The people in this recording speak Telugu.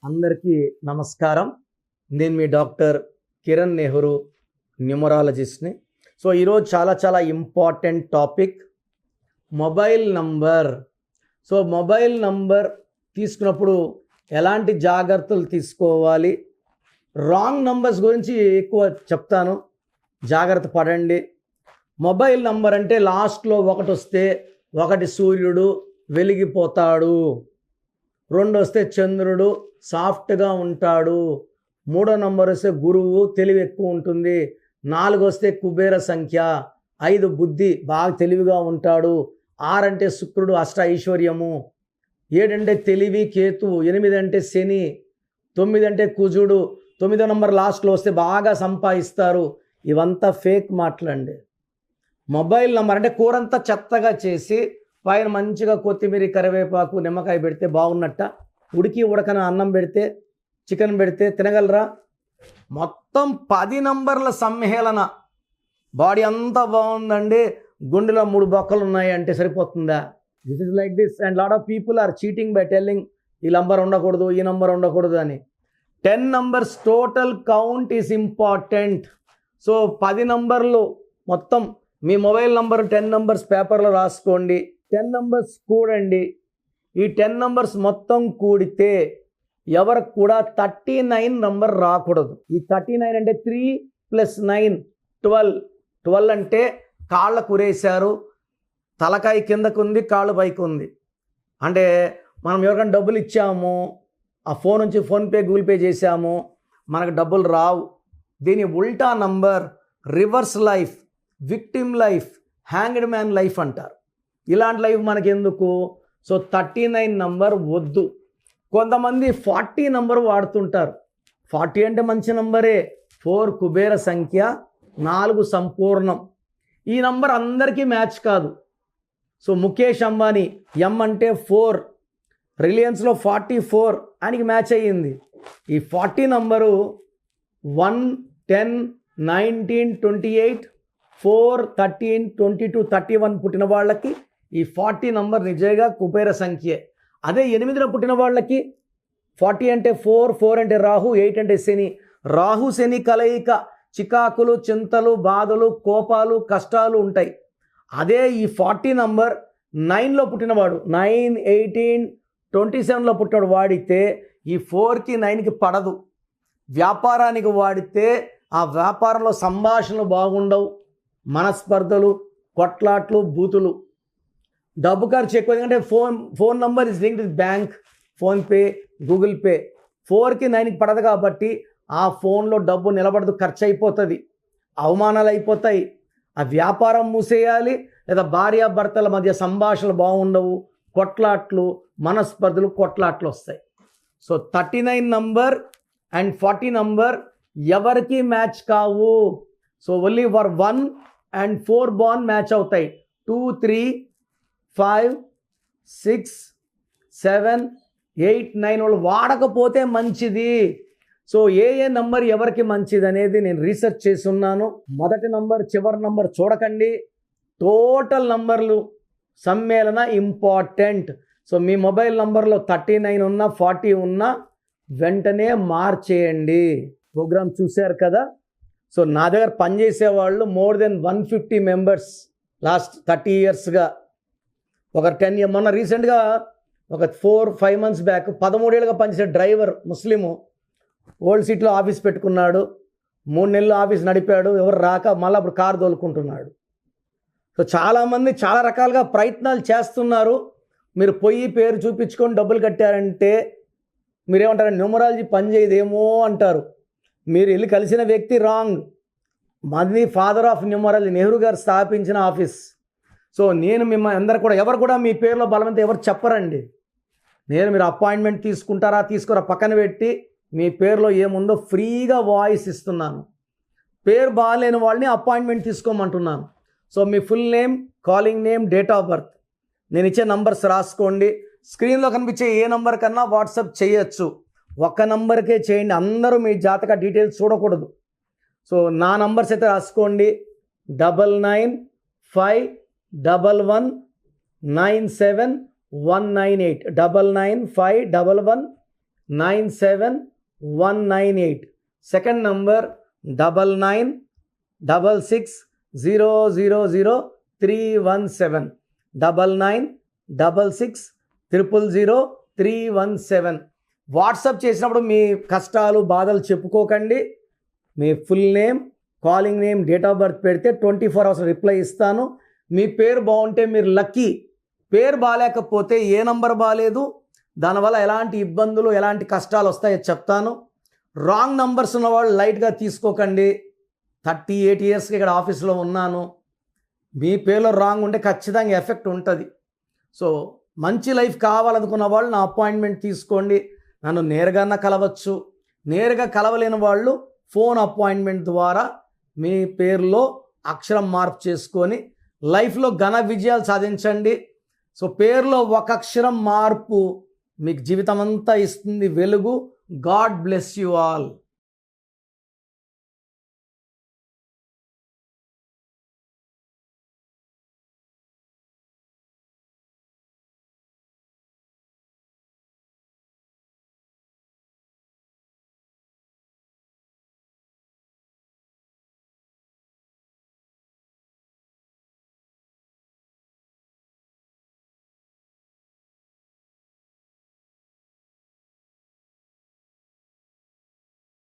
అందరికీ నమస్కారం. నేను మీ డాక్టర్ కిరణ్ నెహ్రూ, న్యూమరాలజిస్ట్ని. సో ఈరోజు చాలా important topic mobile number. So mobile number తీసుకున్నప్పుడు ఎలాంటి జాగ్రత్తలు తీసుకోవాలి, రాంగ్ నంబర్స్ గురించి ఎక్కువ చెప్తాను, జాగ్రత్త పడండి. మొబైల్ నంబర్ అంటే లాస్ట్లో ఒకటి వస్తే ఒకటి సూర్యుడు వెలిగిపోతాడు, 2 వస్తే చంద్రుడు సాఫ్ట్గా ఉంటాడు, 3వ నంబర్ వస్తే గురువు తెలివి ఎక్కువ ఉంటుంది, 4 వస్తే కుబేర సంఖ్య, 5 బుద్ధి బాగా తెలివిగా ఉంటాడు, 6 అంటే శుక్రుడు అష్ట ఐశ్వర్యము, 7 అంటే తెలివి కేతువు, 8 అంటే శని, 9 అంటే కుజుడు, 9వ నంబర్ లాస్ట్లో వస్తే బాగా సంపాదిస్తారు. ఇవంతా ఫేక్ మాటలండి. మొబైల్ నంబర్ అంటే కూరంతా చెత్తగా చేసి పైన మంచిగా కొత్తిమీర కరివేపాకు నిమ్మకాయ పెడితే బాగున్నట్ట, ఉడకన అన్నం పెడితే చికెన్ పెడితే తినగలరా? మొత్తం 10 నంబర్ల సమ్మేళన, బాడీ అంతా బాగుందండి, గుండెలో 3 బొక్కలు ఉన్నాయి అంటే సరిపోతుందా? This is like this and lot of people are cheating by telling ఈ నంబర్ ఉండకూడదు, ఈ నంబర్ ఉండకూడదు అని. 10 numbers total count is important. So 10 నంబర్లు మొత్తం మీ మొబైల్ నంబర్ 10 నంబర్స్ పేపర్లో రాసుకోండి, 10 నంబర్స్ కూడండి. ఈ 10 నంబర్స్ మొత్తం కూడితే ఎవరికి కూడా 39 నంబర్ రాకూడదు. ఈ 39 అంటే 3 + 9 12. 12 అంటే కాళ్ళ కురేశారు, తలకాయ కిందకు ఉంది, కాళ్ళు పైకి ఉంది. అంటే మనం ఎవరికైనా డబ్బులు ఇచ్చాము, ఆ ఫోన్ నుంచి ఫోన్పే గూగుల్ పే చేశాము, మనకు డబ్బులు రావు. దీని ఉల్టా number reverse life, victim life, hanged man life అంటారు. ఇలాంటి లైఫ్ మనకెందుకు? సో 39 నంబర్ వద్దు. కొంతమంది 40 నంబర్ వాడుతుంటారు. 40 అంటే మంచి నంబరే, 4 కుబేర సంఖ్య, 4 సంపూర్ణం. ఈ నంబర్ అందరికీ మ్యాచ్ కాదు. సో ముఖేష్ అంబానీ ఎం అంటే 4, రిలయన్స్లో 44 ఆయనకి మ్యాచ్ అయ్యింది. ఈ 40 నంబరు 1, 10, 19, 28, 4, 13, 22, 31 పుట్టిన వాళ్ళకి ఈ 40 నంబర్ నిజంగా కుబేర సంఖ్యే. అదే 8లో పుట్టిన వాళ్ళకి 40 అంటే 4, 4 అంటే రాహు, 8 అంటే శని. రాహు శని కలయిక చికాకులు, చింతలు, బాధలు, కోపాలు, కష్టాలు ఉంటాయి. అదే ఈ 40 నంబర్ 9లో పుట్టినవాడు, 9, 18, 27లో పుట్టినవాడు వాడితే ఈ 4కి 9కి పడదు. వ్యాపారానికి వాడితే ఆ వ్యాపారంలో సంభాషణలు బాగుండవు, మనస్పర్ధలు, కొట్లాట్లు, బూతులు. డబ్బు ఖర్చు ఎక్కువ, ఎందుకంటే phone number is linked with bank, PhonePe, Google pay. 4కి 9కి పడదు కాబట్టి ఆ ఫోన్లో డబ్బు నిలబడదు, ఖర్చు అయిపోతుంది, అవమానాలు అయిపోతాయి, ఆ వ్యాపారం మూసేయాలి, లేదా భార్యాభర్తల మధ్య సంభాషణలు బాగుండవు, కొట్లాట్లు, మనస్పర్ధలు, కొట్లాట్లు వస్తాయి. సో 39 నంబర్ అండ్ 40 నంబర్ ఎవరికి మ్యాచ్ కావు. సో ఓన్లీ ఫర్ 1 and 4 బాన్ మ్యాచ్ అవుతాయి. 2, 3, 5, 6, 7, 8, 9 వాళ్ళు వాడకపోతే మంచిది. సో ఏ నంబర్ ఎవరికి మంచిది అనేది నేను రీసెర్చ్ చేసి ఉన్నాను. మొదటి నంబర్ చివరి నంబర్ చూడకండి, టోటల్ నంబర్లు సమ్మేళన ఇంపార్టెంట్. సో మీ మొబైల్ నంబర్లో 39 ఉన్నా 40 ఉన్నా వెంటనే మార్చేయండి. ప్రోగ్రామ్ చూశారు కదా. సో నా దగ్గర పనిచేసే వాళ్ళు మోర్ దెన్ 150 మెంబర్స్ లాస్ట్ 30 ఇయర్స్గా. ఒక 10 years మొన్న రీసెంట్గా ఒక 4-5 months బ్యాక్ 13 ఏళ్ళుగా పనిచేసే డ్రైవర్ ముస్లిము ఓల్డ్ సిటీలో ఆఫీస్ పెట్టుకున్నాడు, 3 నెలలు ఆఫీస్ నడిపాడు, ఎవరు రాక మళ్ళీ అప్పుడు కారు తోలుకుంటున్నాడు. సో చాలామంది చాలా రకాలుగా ప్రయత్నాలు చేస్తున్నారు. మీరు పొయ్యి పేరు చూపించుకొని డబ్బులు కట్టారంటే మీరేమంటారు, న్యూమరాలజీ పనిచేయదేమో అంటారు. మీరు వెళ్ళి కలిసిన వ్యక్తి రాంగ్. మాది ఫాదర్ ఆఫ్ న్యూమరాలజీ, నెహ్రూ గారు స్థాపించిన ఆఫీస్. సో నేను మిమ్మల్ని అందరు కూడా ఎవరు కూడా మీ పేరులో బలవంతం ఎవరు చెప్పరండి. మీరు అపాయింట్మెంట్ తీసుకుంటారా తీసుకోరా పక్కన పెట్టి మీ పేరులో ఏముందో ఫ్రీగా వాయిస్ ఇస్తున్నాను. పేరు బాగాలేని వాళ్ళని అపాయింట్మెంట్ తీసుకోమంటున్నాను. సో మీ full name, calling name, date of birth, నేను ఇచ్చే నంబర్స్ రాసుకోండి. స్క్రీన్లో కనిపించే ఏ నంబర్ కన్నా వాట్సాప్ చేయొచ్చు. ఒక్క నంబర్కే చేయండి, అందరూ మీ జాతక డీటెయిల్స్ చూడకూడదు. సో నా నంబర్స్ అయితే రాసుకోండి, 9951197198, 9951197198. 97198. Second number 9966000317. 9966000317. వాట్సాప్ చేసినప్పుడు మీ కష్టాలు బాధలు చెప్పుకోకండి. మీ full name, calling name, date of birth పెడితే 24 hours రిప్లై ఇస్తాను. మీ పేరు బాగుంటే మీరు లక్కీ. పేరు బాగాలేకపోతే ఏ నంబర్ బాగాలేదు, దానివల్ల ఎలాంటి ఇబ్బందులు ఎలాంటి కష్టాలు వస్తాయో చెప్తాను. రాంగ్ నంబర్స్ ఉన్నవాళ్ళు లైట్గా తీసుకోకండి. 38 yearsకి ఇక్కడ ఆఫీస్లో ఉన్నాను. మీ పేరులో రాంగ్ ఉంటే ఖచ్చితంగా ఎఫెక్ట్ ఉంటుంది. సో మంచి లైఫ్ కావాలనుకున్న వాళ్ళు నా అపాయింట్మెంట్ తీసుకోండి. నన్ను నేరుగా కలవచ్చు. నేరుగా కలవలేని వాళ్ళు ఫోన్ అపాయింట్మెంట్ ద్వారా మీ పేరులో అక్షరం మార్పు చేసుకొని లైఫ్లో ఘన విజయాలు సాధించండి. సో పేరులో ఒక అక్షరం మార్పు మీకు జీవితం అంతా ఇస్తుంది వెలుగు. God bless you all.